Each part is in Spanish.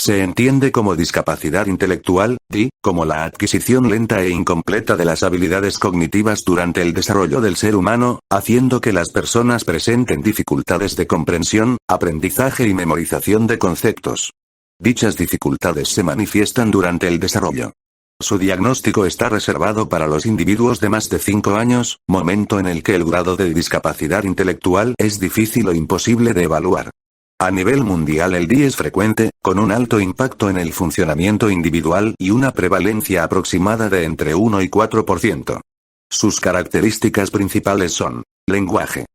Se entiende como discapacidad intelectual, DI, como la adquisición lenta e incompleta de las habilidades cognitivas durante el desarrollo del ser humano, haciendo que las personas presenten dificultades de comprensión, aprendizaje y memorización de conceptos. Dichas dificultades se manifiestan durante el desarrollo. Su diagnóstico está reservado para los individuos de más de 5 años, momento en el que el grado de discapacidad intelectual es difícil o imposible de evaluar. A nivel mundial el DI es frecuente, con un alto impacto en el funcionamiento individual y una prevalencia aproximada de entre 1 y 4%. Sus características principales son: lenguaje.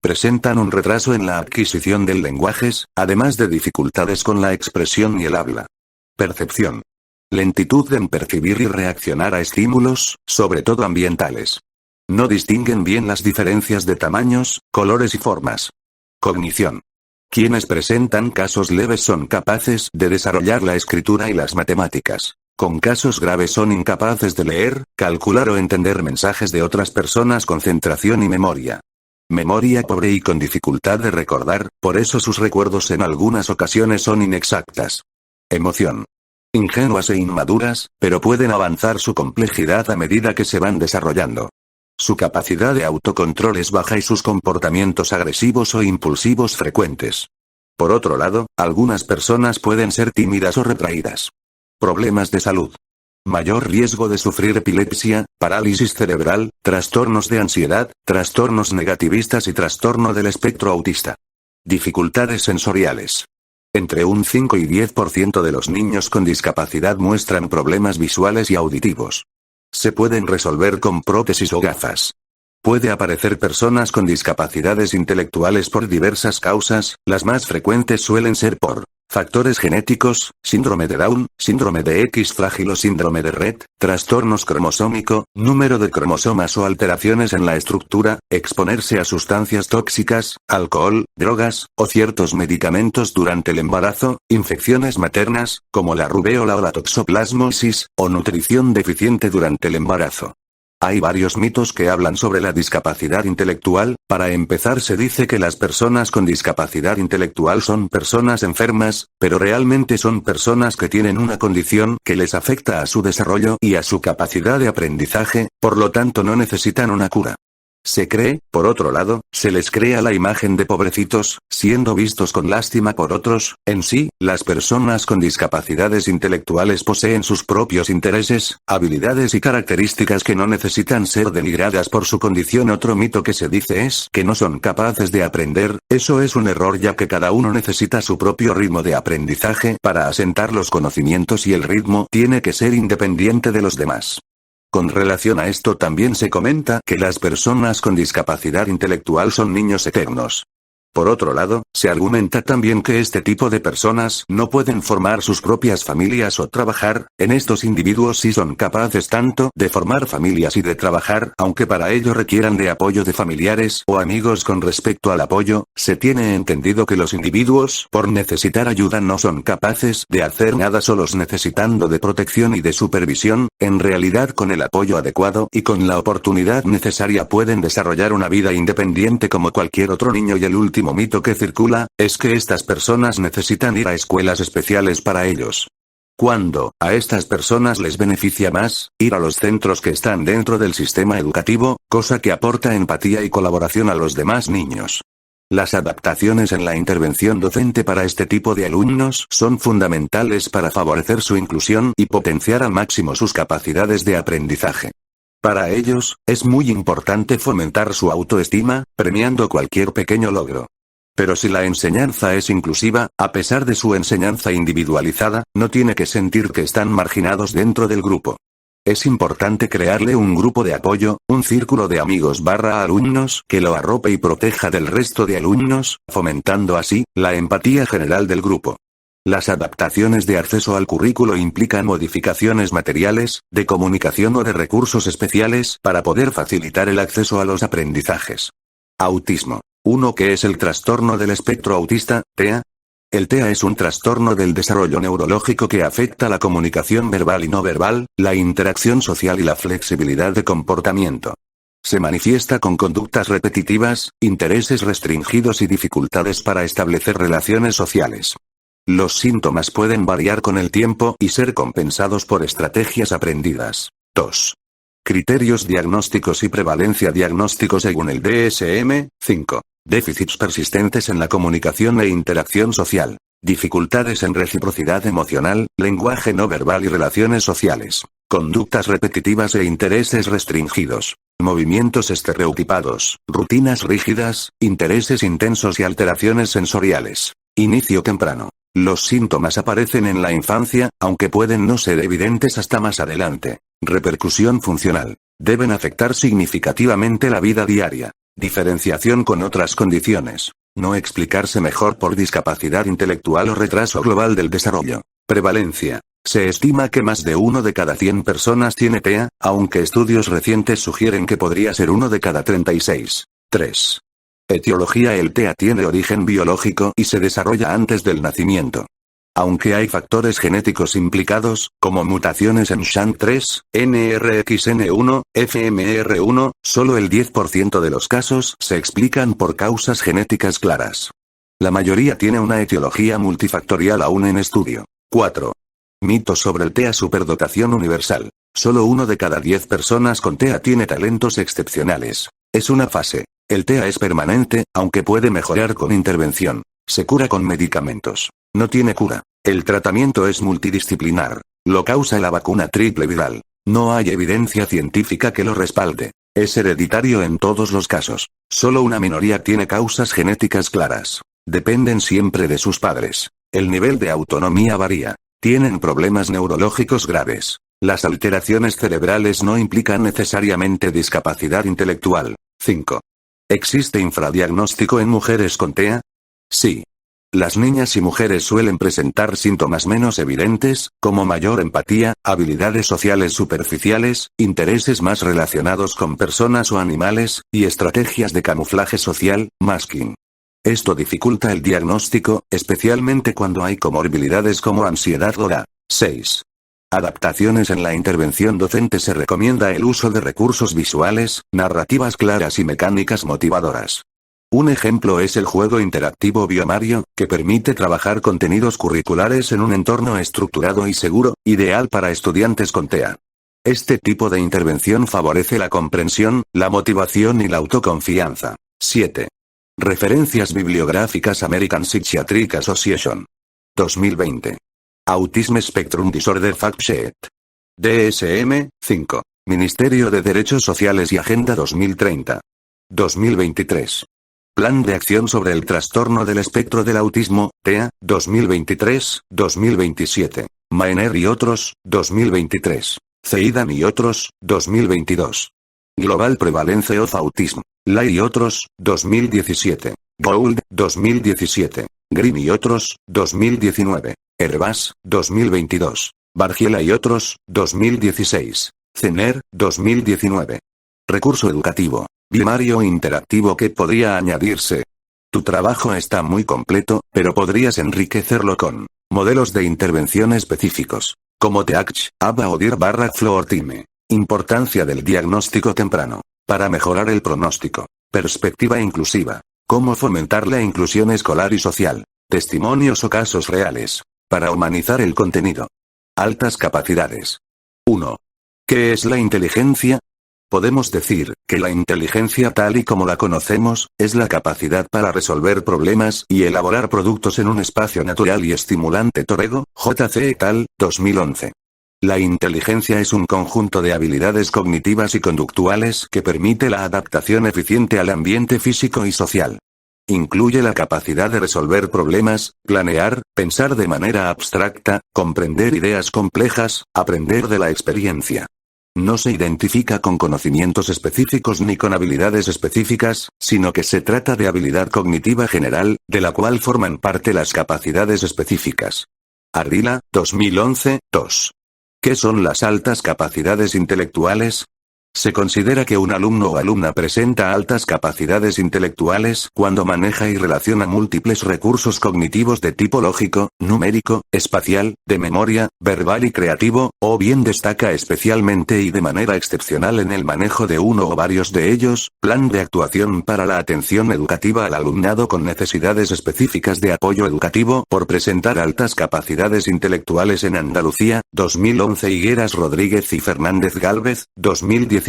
Presentan un retraso en la adquisición del lenguajes, además de dificultades con la expresión y el habla. Percepción. Lentitud en percibir y reaccionar a estímulos, sobre todo ambientales. No distinguen bien las diferencias de tamaños, colores y formas. Cognición. Quienes presentan casos leves son capaces de desarrollar la escritura y las matemáticas. Con casos graves son incapaces de leer, calcular o entender mensajes de otras personas. Concentración y memoria. Memoria pobre y con dificultad de recordar, por eso sus recuerdos en algunas ocasiones son inexactas. Emoción. Ingenuas e inmaduras, pero pueden avanzar su complejidad a medida que se van desarrollando. Su capacidad de autocontrol es baja y sus comportamientos agresivos o impulsivos frecuentes. Por otro lado, algunas personas pueden ser tímidas o retraídas. Problemas de salud. Mayor riesgo de sufrir epilepsia, parálisis cerebral, trastornos de ansiedad, trastornos negativistas y trastorno del espectro autista. Dificultades sensoriales. Entre un 5 y 10% de los niños con discapacidad muestran problemas visuales y auditivos. Se pueden resolver con prótesis o gafas. Puede aparecer personas con discapacidades intelectuales por diversas causas, las más frecuentes suelen ser por factores genéticos, síndrome de Down, síndrome de X frágil o síndrome de Rett, trastornos cromosómico, número de cromosomas o alteraciones en la estructura, exponerse a sustancias tóxicas, alcohol, drogas, o ciertos medicamentos durante el embarazo, infecciones maternas, como la rubéola o la toxoplasmosis, o nutrición deficiente durante el embarazo. Hay varios mitos que hablan sobre la discapacidad intelectual. Para empezar, se dice que las personas con discapacidad intelectual son personas enfermas, pero realmente son personas que tienen una condición que les afecta a su desarrollo y a su capacidad de aprendizaje, por lo tanto no necesitan una cura. Se cree, por otro lado, se les crea la imagen de pobrecitos, siendo vistos con lástima por otros. En sí, las personas con discapacidades intelectuales poseen sus propios intereses, habilidades y características que no necesitan ser denigradas por su condición. Otro mito que se dice es que no son capaces de aprender. Eso es un error, ya que cada uno necesita su propio ritmo de aprendizaje para asentar los conocimientos y el ritmo tiene que ser independiente de los demás. Con relación a esto también se comenta que las personas con discapacidad intelectual son niños eternos. Por otro lado, se argumenta también que este tipo de personas no pueden formar sus propias familias o trabajar. En estos individuos sí son capaces tanto de formar familias y de trabajar, aunque para ello requieran de apoyo de familiares o amigos. Con respecto al apoyo, se tiene entendido que los individuos, por necesitar ayuda, no son capaces de hacer nada solos, necesitando de protección y de supervisión. En realidad, con el apoyo adecuado y con la oportunidad necesaria pueden desarrollar una vida independiente como cualquier otro niño. Y el último mito que circula es que estas personas necesitan ir a escuelas especiales para ellos. Cuando a estas personas les beneficia más ir a los centros que están dentro del sistema educativo, cosa que aporta empatía y colaboración a los demás niños. Las adaptaciones en la intervención docente para este tipo de alumnos son fundamentales para favorecer su inclusión y potenciar al máximo sus capacidades de aprendizaje. Para ellos, es muy importante fomentar su autoestima, premiando cualquier pequeño logro. Pero si la enseñanza es inclusiva, a pesar de su enseñanza individualizada, no tiene que sentir que están marginados dentro del grupo. Es importante crearle un grupo de apoyo, un círculo de amigos / alumnos que lo arrope y proteja del resto de alumnos, fomentando así la empatía general del grupo. Las adaptaciones de acceso al currículo implican modificaciones materiales, de comunicación o de recursos especiales para poder facilitar el acceso a los aprendizajes. Autismo. ¿Qué es el trastorno del espectro autista, TEA? El TEA es un trastorno del desarrollo neurológico que afecta la comunicación verbal y no verbal, la interacción social y la flexibilidad de comportamiento. Se manifiesta con conductas repetitivas, intereses restringidos y dificultades para establecer relaciones sociales. Los síntomas pueden variar con el tiempo y ser compensados por estrategias aprendidas. 2. Criterios diagnósticos y prevalencia diagnóstico según el DSM-5. Déficits persistentes en la comunicación e interacción social. Dificultades en reciprocidad emocional, lenguaje no verbal y relaciones sociales. Conductas repetitivas e intereses restringidos. Movimientos estereotipados, rutinas rígidas, intereses intensos y alteraciones sensoriales. Inicio temprano. Los síntomas aparecen en la infancia, aunque pueden no ser evidentes hasta más adelante. Repercusión funcional. Deben afectar significativamente la vida diaria. Diferenciación con otras condiciones. No explicarse mejor por discapacidad intelectual o retraso global del desarrollo. Prevalencia. Se estima que más de 1 de cada 100 personas tiene TEA, aunque estudios recientes sugieren que podría ser 1 de cada 36. 3. Etiología. El TEA tiene origen biológico y se desarrolla antes del nacimiento. Aunque hay factores genéticos implicados, como mutaciones en SHANK3, NRXN1, FMR1, solo el 10% de los casos se explican por causas genéticas claras. La mayoría tiene una etiología multifactorial aún en estudio. 4. Mitos sobre el TEA. Superdotación universal. Solo 1 de cada 10 personas con TEA tiene talentos excepcionales. Es una fase. El TEA es permanente, aunque puede mejorar con intervención. Se cura con medicamentos. No tiene cura. El tratamiento es multidisciplinar. Lo causa la vacuna triple viral. No hay evidencia científica que lo respalde. Es hereditario en todos los casos. Solo una minoría tiene causas genéticas claras. Dependen siempre de sus padres. El nivel de autonomía varía. Tienen problemas neurológicos graves. Las alteraciones cerebrales no implican necesariamente discapacidad intelectual. 5. ¿Existe infradiagnóstico en mujeres con TEA? Sí. Las niñas y mujeres suelen presentar síntomas menos evidentes, como mayor empatía, habilidades sociales superficiales, intereses más relacionados con personas o animales, y estrategias de camuflaje social, masking. Esto dificulta el diagnóstico, especialmente cuando hay comorbilidades como ansiedad o DA. 6. Adaptaciones en la intervención docente. Se recomienda el uso de recursos visuales, narrativas claras y mecánicas motivadoras. Un ejemplo es el juego interactivo Biomario, que permite trabajar contenidos curriculares en un entorno estructurado y seguro, ideal para estudiantes con TEA. Este tipo de intervención favorece la comprensión, la motivación y la autoconfianza. 7. Referencias bibliográficas. American Psychiatric Association. 2020. Autism Spectrum Disorder Fact Sheet. DSM-5. Ministerio de Derechos Sociales y Agenda 2030. 2023. Plan de acción sobre el trastorno del espectro del autismo, TEA, 2023-2027. Mainer y otros, 2023. Zeidan y otros, 2022. Global Prevalence of Autism. Lai y otros, 2017. Gould, 2017. Grimm y otros, 2019. Herbas, 2022. Bargiela y otros, 2016. Zener, 2019. Recurso educativo. Biomario interactivo que podría añadirse. Tu trabajo está muy completo, pero podrías enriquecerlo con modelos de intervención específicos, como TEACH, ABA o DIR/Floor-Time. Importancia del diagnóstico temprano. Para mejorar el pronóstico. Perspectiva inclusiva. Cómo fomentar la inclusión escolar y social. Testimonios o casos reales. Para humanizar el contenido. Altas capacidades. 1. ¿Qué es la inteligencia? Podemos decir que la inteligencia tal y como la conocemos, es la capacidad para resolver problemas y elaborar productos en un espacio natural y estimulante. Torrego, J.C. et al., 2011. La inteligencia es un conjunto de habilidades cognitivas y conductuales que permite la adaptación eficiente al ambiente físico y social. Incluye la capacidad de resolver problemas, planear, pensar de manera abstracta, comprender ideas complejas, aprender de la experiencia. No se identifica con conocimientos específicos ni con habilidades específicas, sino que se trata de habilidad cognitiva general, de la cual forman parte las capacidades específicas. Ardila, 2011, 2. ¿Qué son las altas capacidades intelectuales? Se considera que un alumno o alumna presenta altas capacidades intelectuales cuando maneja y relaciona múltiples recursos cognitivos de tipo lógico, numérico, espacial, de memoria, verbal y creativo, o bien destaca especialmente y de manera excepcional en el manejo de uno o varios de ellos. Plan de actuación para la atención educativa al alumnado con necesidades específicas de apoyo educativo por presentar altas capacidades intelectuales en Andalucía, 2011. Higueras Rodríguez y Fernández Gálvez, 2016.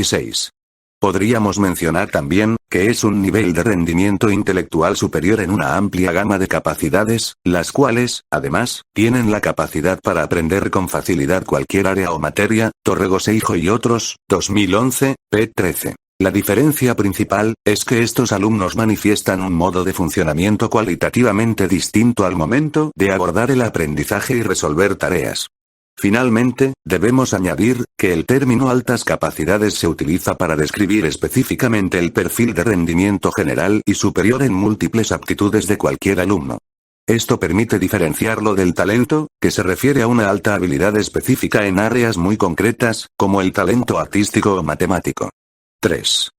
Podríamos mencionar también, que es un nivel de rendimiento intelectual superior en una amplia gama de capacidades, las cuales, además, tienen la capacidad para aprender con facilidad cualquier área o materia. Torregoseijo y otros, 2011, p. 13. La diferencia principal, es que estos alumnos manifiestan un modo de funcionamiento cualitativamente distinto al momento de abordar el aprendizaje y resolver tareas. Finalmente, debemos añadir, que el término altas capacidades se utiliza para describir específicamente el perfil de rendimiento general y superior en múltiples aptitudes de cualquier alumno. Esto permite diferenciarlo del talento, que se refiere a una alta habilidad específica en áreas muy concretas, como el talento artístico o matemático. 3.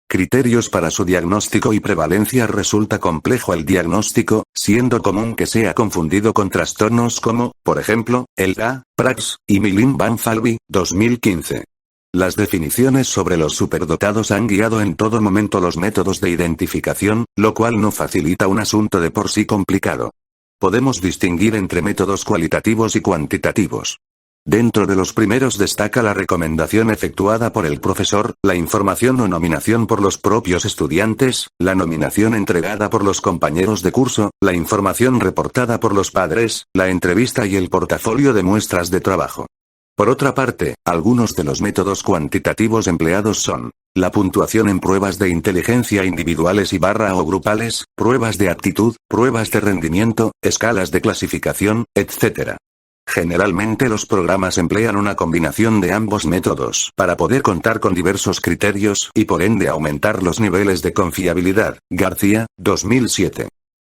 Criterios para su diagnóstico y prevalencia. Resulta complejo el diagnóstico, siendo común que sea confundido con trastornos como, por ejemplo, el Prax, y Milin Van Falvey, 2015. Las definiciones sobre los superdotados han guiado en todo momento los métodos de identificación, lo cual no facilita un asunto de por sí complicado. Podemos distinguir entre métodos cualitativos y cuantitativos. Dentro de los primeros destaca la recomendación efectuada por el profesor, la información o nominación por los propios estudiantes, la nominación entregada por los compañeros de curso, la información reportada por los padres, la entrevista y el portafolio de muestras de trabajo. Por otra parte, algunos de los métodos cuantitativos empleados son la puntuación en pruebas de inteligencia individuales y o grupales, pruebas de aptitud, pruebas de rendimiento, escalas de clasificación, etc. Generalmente los programas emplean una combinación de ambos métodos para poder contar con diversos criterios y por ende aumentar los niveles de confiabilidad. García, 2007.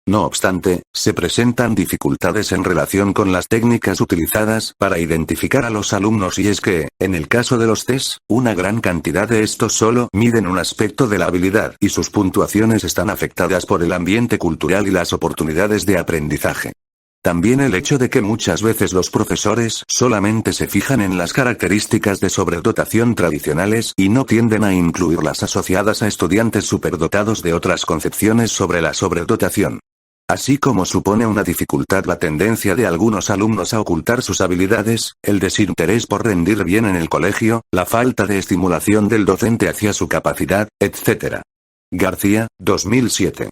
No obstante, se presentan dificultades en relación con las técnicas utilizadas para identificar a los alumnos y es que, en el caso de los test, una gran cantidad de estos solo miden un aspecto de la habilidad y sus puntuaciones están afectadas por el ambiente cultural y las oportunidades de aprendizaje. También el hecho de que muchas veces los profesores solamente se fijan en las características de sobredotación tradicionales y no tienden a incluir las asociadas a estudiantes superdotados de otras concepciones sobre la sobredotación. Así como supone una dificultad la tendencia de algunos alumnos a ocultar sus habilidades, el desinterés por rendir bien en el colegio, la falta de estimulación del docente hacia su capacidad, etc. García, 2007.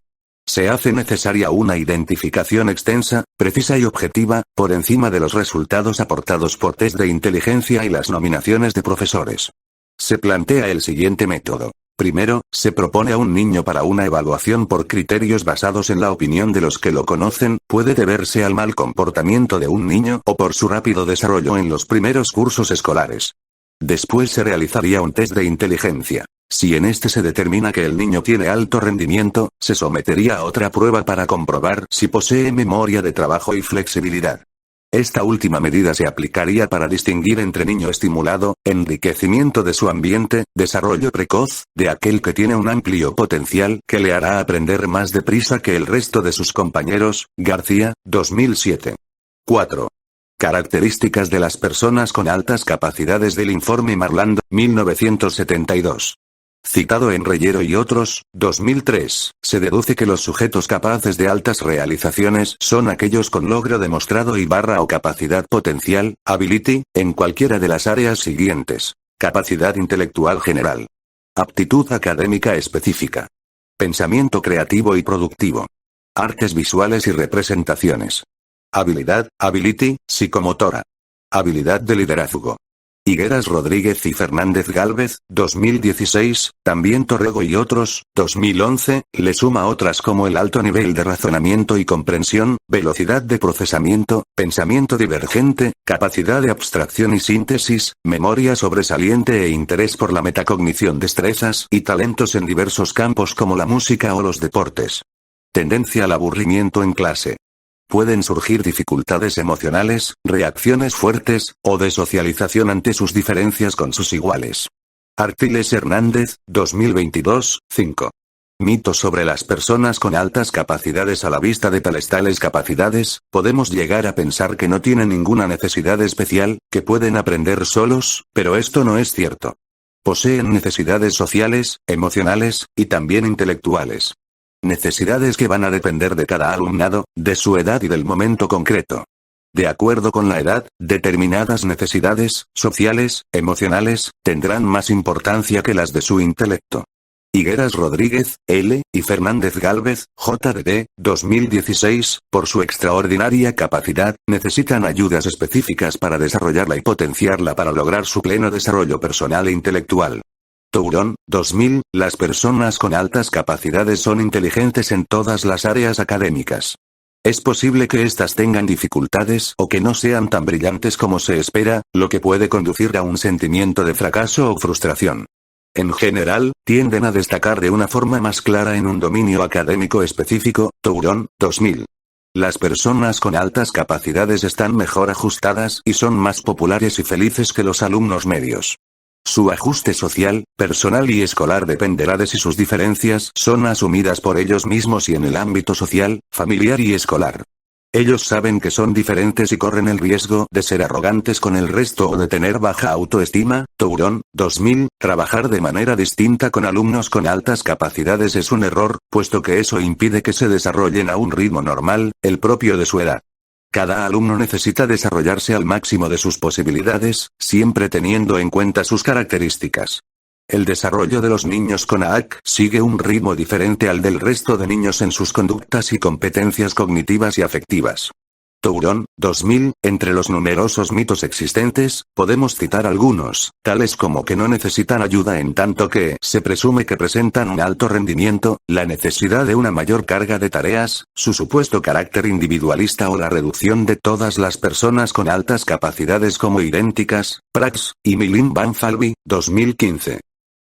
Se hace necesaria una identificación extensa, precisa y objetiva, por encima de los resultados aportados por test de inteligencia y las nominaciones de profesores. Se plantea el siguiente método. Primero, se propone a un niño para una evaluación por criterios basados en la opinión de los que lo conocen, puede deberse al mal comportamiento de un niño o por su rápido desarrollo en los primeros cursos escolares. Después se realizaría un test de inteligencia. Si en este se determina que el niño tiene alto rendimiento, se sometería a otra prueba para comprobar si posee memoria de trabajo y flexibilidad. Esta última medida se aplicaría para distinguir entre niño estimulado, enriquecimiento de su ambiente, desarrollo precoz, de aquel que tiene un amplio potencial que le hará aprender más deprisa que el resto de sus compañeros. García, 2007. 4. Características de las personas con altas capacidades del informe Marland, 1972. Citado en Reyero y otros, 2003, se deduce que los sujetos capaces de altas realizaciones son aquellos con logro demostrado y o capacidad potencial, ability, en cualquiera de las áreas siguientes. Capacidad intelectual general. Aptitud académica específica. Pensamiento creativo y productivo. Artes visuales y representaciones. Habilidad, ability, psicomotora. Habilidad de liderazgo. Higueras Rodríguez y Fernández Gálvez, 2016, también Torrego y otros, 2011, le suma otras como el alto nivel de razonamiento y comprensión, velocidad de procesamiento, pensamiento divergente, capacidad de abstracción y síntesis, memoria sobresaliente e interés por la metacognición, destrezas y talentos en diversos campos como la música o los deportes. Tendencia al aburrimiento en clase. Pueden surgir dificultades emocionales, reacciones fuertes, o de socialización ante sus diferencias con sus iguales. Artiles Hernández, 2022, 5. Mitos sobre las personas con altas capacidades. A la vista de tales capacidades, podemos llegar a pensar que no tienen ninguna necesidad especial, que pueden aprender solos, pero esto no es cierto. Poseen necesidades sociales, emocionales, y también intelectuales. Necesidades que van a depender de cada alumnado, de su edad y del momento concreto. De acuerdo con la edad, determinadas necesidades, sociales, emocionales, tendrán más importancia que las de su intelecto. Higueras Rodríguez, L., y Fernández Gálvez, JDD, 2016, por su extraordinaria capacidad, necesitan ayudas específicas para desarrollarla y potenciarla para lograr su pleno desarrollo personal e intelectual. Tourón, 2000, las personas con altas capacidades son inteligentes en todas las áreas académicas. Es posible que éstas tengan dificultades o que no sean tan brillantes como se espera, lo que puede conducir a un sentimiento de fracaso o frustración. En general, tienden a destacar de una forma más clara en un dominio académico específico. Tourón, 2000. Las personas con altas capacidades están mejor ajustadas y son más populares y felices que los alumnos medios. Su ajuste social, personal y escolar dependerá de si sus diferencias son asumidas por ellos mismos y en el ámbito social, familiar y escolar. Ellos saben que son diferentes y corren el riesgo de ser arrogantes con el resto o de tener baja autoestima. Tourón, 2000, trabajar de manera distinta con alumnos con altas capacidades es un error, puesto que eso impide que se desarrollen a un ritmo normal, el propio de su edad. Cada alumno necesita desarrollarse al máximo de sus posibilidades, siempre teniendo en cuenta sus características. El desarrollo de los niños con AAC sigue un ritmo diferente al del resto de niños en sus conductas y competencias cognitivas y afectivas. Tourón, 2000, entre los numerosos mitos existentes, podemos citar algunos, tales como que no necesitan ayuda en tanto que se presume que presentan un alto rendimiento, la necesidad de una mayor carga de tareas, su supuesto carácter individualista o la reducción de todas las personas con altas capacidades como idénticas. Prax, y Milin Van Falvey, 2015.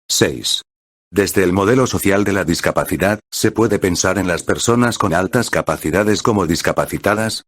6. Desde el modelo social de la discapacidad, ¿se puede pensar en las personas con altas capacidades como discapacitadas?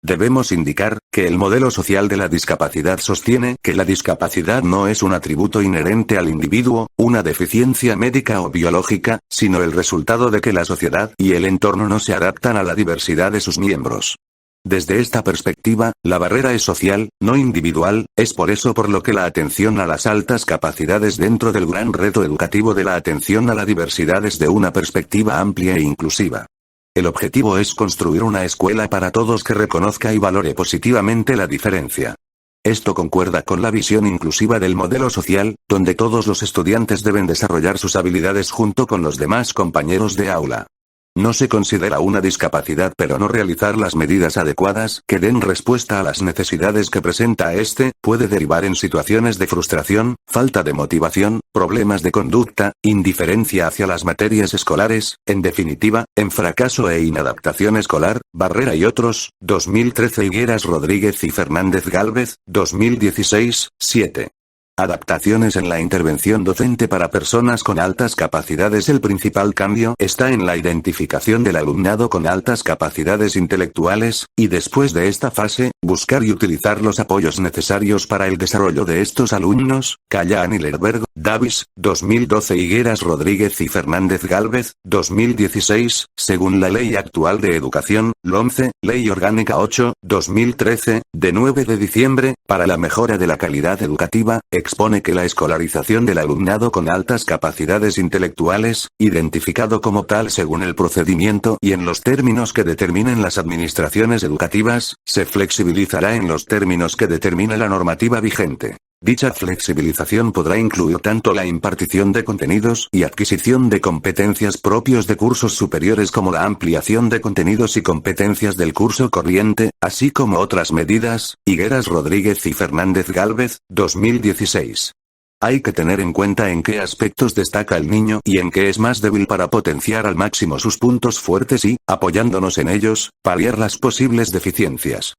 Debemos indicar, que el modelo social de la discapacidad sostiene que la discapacidad no es un atributo inherente al individuo, una deficiencia médica o biológica, sino el resultado de que la sociedad y el entorno no se adaptan a la diversidad de sus miembros. Desde esta perspectiva, la barrera es social, no individual, es por eso por lo que la atención a las altas capacidades dentro del gran reto educativo de la atención a la diversidad desde una perspectiva amplia e inclusiva. El objetivo es construir una escuela para todos que reconozca y valore positivamente la diferencia. Esto concuerda con la visión inclusiva del modelo social, donde todos los estudiantes deben desarrollar sus habilidades junto con los demás compañeros de aula. No se considera una discapacidad pero no realizar las medidas adecuadas que den respuesta a las necesidades que presenta puede derivar en situaciones de frustración, falta de motivación, problemas de conducta, indiferencia hacia las materias escolares, en definitiva, en fracaso e inadaptación escolar. Barrera y otros, 2013. Higueras Rodríguez y Fernández Gálvez, 2016, 7. Adaptaciones en la intervención docente para personas con altas capacidades. El principal cambio está en la identificación del alumnado con altas capacidades intelectuales, y después de esta fase, buscar y utilizar los apoyos necesarios para el desarrollo de estos alumnos. Callan y Lerberg, Davis, 2012. Higueras Rodríguez y Fernández Gálvez, 2016, según la Ley Actual de Educación, LOMCE, Ley Orgánica 8, 2013, de 9 de diciembre, para la mejora de la calidad educativa, expone que la escolarización del alumnado con altas capacidades intelectuales, identificado como tal según el procedimiento y en los términos que determinen las administraciones educativas, se flexibilizará en los términos que determine la normativa vigente. Dicha flexibilización podrá incluir tanto la impartición de contenidos y adquisición de competencias propios de cursos superiores como la ampliación de contenidos y competencias del curso corriente, así como otras medidas. Higueras Rodríguez y Fernández Gálvez, 2016. Hay que tener en cuenta en qué aspectos destaca el niño y en qué es más débil para potenciar al máximo sus puntos fuertes y, apoyándonos en ellos, paliar las posibles deficiencias.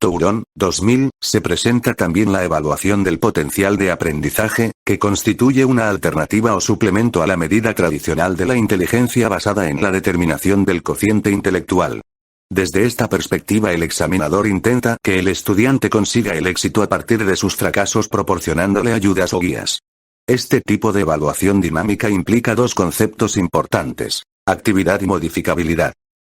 Tourón, 2000, se presenta también la evaluación del potencial de aprendizaje, que constituye una alternativa o suplemento a la medida tradicional de la inteligencia basada en la determinación del cociente intelectual. Desde esta perspectiva, el examinador intenta que el estudiante consiga el éxito a partir de sus fracasos proporcionándole ayudas o guías. Este tipo de evaluación dinámica implica dos conceptos importantes: actividad y modificabilidad.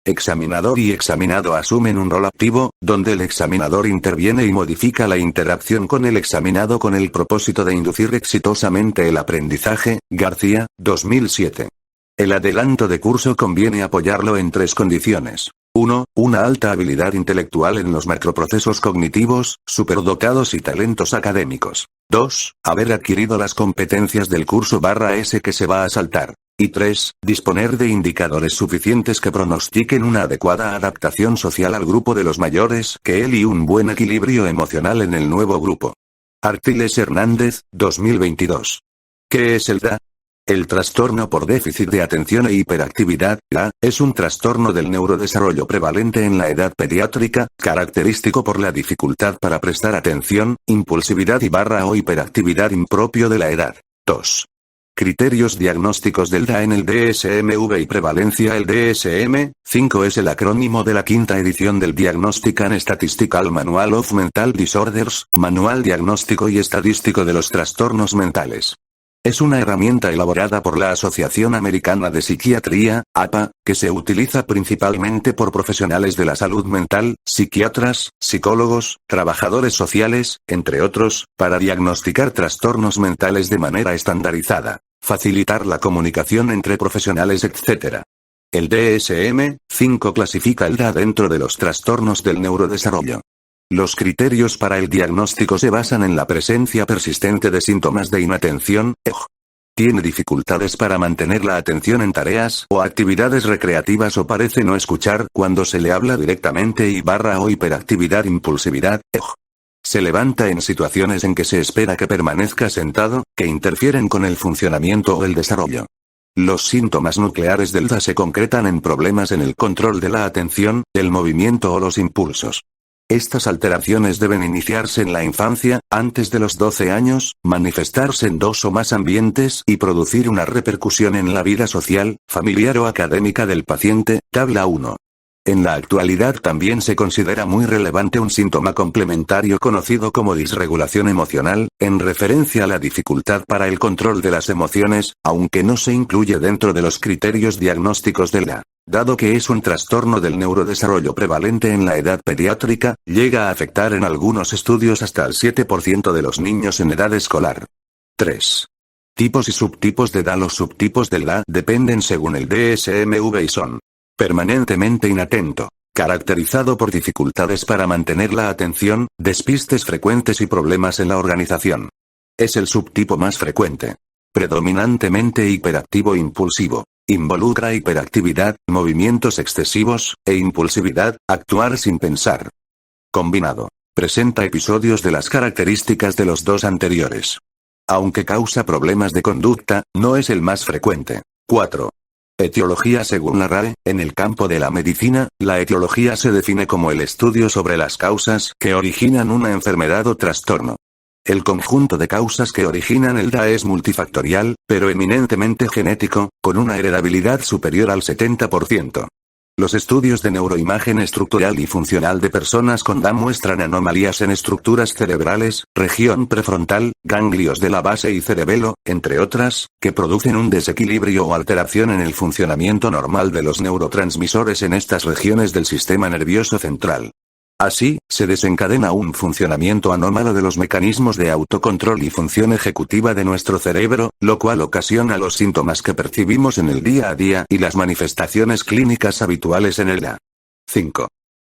Examinador y examinado asumen un rol activo, donde el examinador interviene y modifica la interacción con el examinado con el propósito de inducir exitosamente el aprendizaje. García, 2007. El adelanto de curso conviene apoyarlo en tres condiciones. 1. Una alta habilidad intelectual en los macroprocesos cognitivos, superdotados y talentos académicos. 2. Haber adquirido las competencias del curso/S que se va a saltar. Y 3. Disponer de indicadores suficientes que pronostiquen una adecuada adaptación social al grupo de los mayores que él y un buen equilibrio emocional en el nuevo grupo. Artiles Hernández, 2022. ¿Qué es el DA? El trastorno por déficit de atención e hiperactividad, DA, es un trastorno del neurodesarrollo prevalente en la edad pediátrica, característico por la dificultad para prestar atención, impulsividad o hiperactividad impropio de la edad. 2. Criterios diagnósticos del DA en el DSM-V y prevalencia. El DSM-5 es el acrónimo de la quinta edición del Diagnostic and Statistical Manual of Mental Disorders, Manual Diagnóstico y Estadístico de los Trastornos Mentales. Es una herramienta elaborada por la Asociación Americana de Psiquiatría, APA, que se utiliza principalmente por profesionales de la salud mental, psiquiatras, psicólogos, trabajadores sociales, entre otros, para diagnosticar trastornos mentales de manera estandarizada, facilitar la comunicación entre profesionales, etc. El DSM-5 clasifica el DA dentro de los trastornos del neurodesarrollo. Los criterios para el diagnóstico se basan en la presencia persistente de síntomas de inatención, EJ. Tiene dificultades para mantener la atención en tareas o actividades recreativas o parece no escuchar cuando se le habla directamente o hiperactividad impulsividad, EJ. Se levanta en situaciones en que se espera que permanezca sentado, que interfieren con el funcionamiento o el desarrollo. Los síntomas nucleares del DA se concretan en problemas en el control de la atención, el movimiento o los impulsos. Estas alteraciones deben iniciarse en la infancia, antes de los 12 años, manifestarse en dos o más ambientes y producir una repercusión en la vida social, familiar o académica del paciente. Tabla 1. En la actualidad también se considera muy relevante un síntoma complementario conocido como disregulación emocional, en referencia a la dificultad para el control de las emociones, aunque no se incluye dentro de los criterios diagnósticos del DA. Dado que es un trastorno del neurodesarrollo prevalente en la edad pediátrica, llega a afectar en algunos estudios hasta el 7% de los niños en edad escolar. 3. Tipos y subtipos de DA. Los subtipos del DA dependen según el DSM-V y son: permanentemente inatento, caracterizado por dificultades para mantener la atención, despistes frecuentes y problemas en la organización. Es el subtipo más frecuente. Predominantemente hiperactivo impulsivo. Involucra hiperactividad, movimientos excesivos, e impulsividad, actuar sin pensar. Combinado. Presenta episodios de las características de los dos anteriores. Aunque causa problemas de conducta, no es el más frecuente. 4. Etiología. Según la RAE, en el campo de la medicina, la etiología se define como el estudio sobre las causas que originan una enfermedad o trastorno. El conjunto de causas que originan el DA es multifactorial, pero eminentemente genético, con una heredabilidad superior al 70%. Los estudios de neuroimagen estructural y funcional de personas con DA muestran anomalías en estructuras cerebrales, región prefrontal, ganglios de la base y cerebelo, entre otras, que producen un desequilibrio o alteración en el funcionamiento normal de los neurotransmisores en estas regiones del sistema nervioso central. Así, se desencadena un funcionamiento anómalo de los mecanismos de autocontrol y función ejecutiva de nuestro cerebro, lo cual ocasiona los síntomas que percibimos en el día a día y las manifestaciones clínicas habituales en el DA. 5.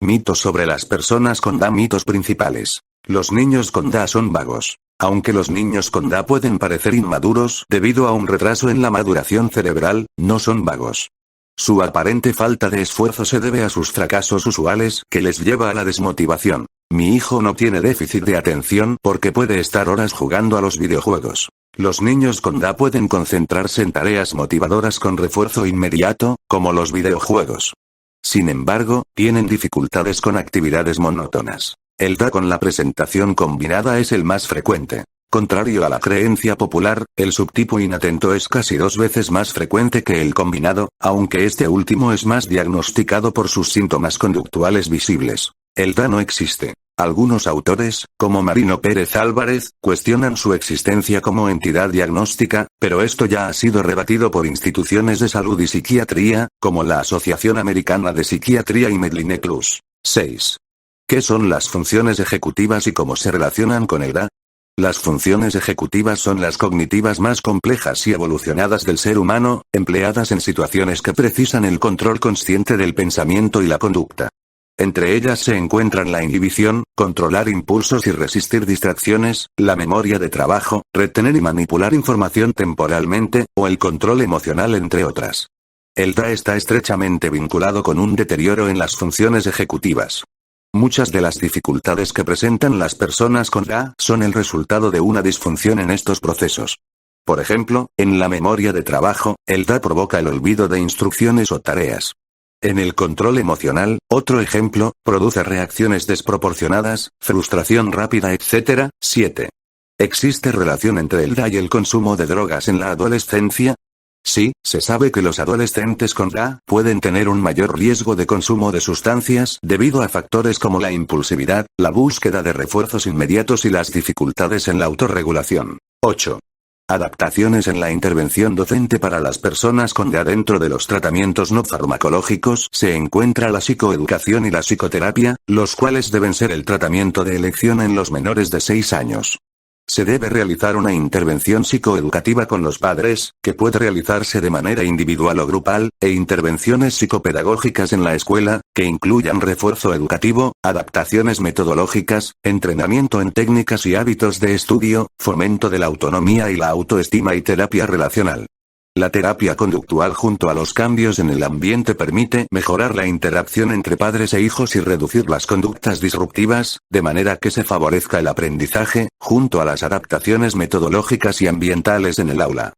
Mitos sobre las personas con DA. Mitos principales. Los niños con DA son vagos. Aunque los niños con DA pueden parecer inmaduros debido a un retraso en la maduración cerebral, no son vagos. Su aparente falta de esfuerzo se debe a sus fracasos usuales que les lleva a la desmotivación. Mi hijo no tiene déficit de atención porque puede estar horas jugando a los videojuegos. Los niños con DA pueden concentrarse en tareas motivadoras con refuerzo inmediato, como los videojuegos. Sin embargo, tienen dificultades con actividades monótonas. El DA con la presentación combinada es el más frecuente. Contrario a la creencia popular, el subtipo inatento es casi 2 veces más frecuente que el combinado, aunque este último es más diagnosticado por sus síntomas conductuales visibles. El DA no existe. Algunos autores, como Marino Pérez Álvarez, cuestionan su existencia como entidad diagnóstica, pero esto ya ha sido rebatido por instituciones de salud y psiquiatría, como la Asociación Americana de Psiquiatría y Medline Plus. 6. ¿Qué son las funciones ejecutivas y cómo se relacionan con el DA? Las funciones ejecutivas son las cognitivas más complejas y evolucionadas del ser humano, empleadas en situaciones que precisan el control consciente del pensamiento y la conducta. Entre ellas se encuentran la inhibición, controlar impulsos y resistir distracciones, la memoria de trabajo, retener y manipular información temporalmente, o el control emocional, entre otras. El DA está estrechamente vinculado con un deterioro en las funciones ejecutivas. Muchas de las dificultades que presentan las personas con DA son el resultado de una disfunción en estos procesos. Por ejemplo, en la memoria de trabajo, el DA provoca el olvido de instrucciones o tareas. En el control emocional, otro ejemplo, produce reacciones desproporcionadas, frustración rápida, etc. 7. ¿Existe relación entre el DA y el consumo de drogas en la adolescencia? Sí, se sabe que los adolescentes con DA pueden tener un mayor riesgo de consumo de sustancias debido a factores como la impulsividad, la búsqueda de refuerzos inmediatos y las dificultades en la autorregulación. 8. Adaptaciones en la intervención docente para las personas con DA. Dentro de los tratamientos no farmacológicos se encuentra la psicoeducación y la psicoterapia, los cuales deben ser el tratamiento de elección en los menores de 6 años. Se debe realizar una intervención psicoeducativa con los padres, que puede realizarse de manera individual o grupal, e intervenciones psicopedagógicas en la escuela, que incluyan refuerzo educativo, adaptaciones metodológicas, entrenamiento en técnicas y hábitos de estudio, fomento de la autonomía y la autoestima y terapia relacional. La terapia conductual junto a los cambios en el ambiente permite mejorar la interacción entre padres e hijos y reducir las conductas disruptivas, de manera que se favorezca el aprendizaje, junto a las adaptaciones metodológicas y ambientales en el aula.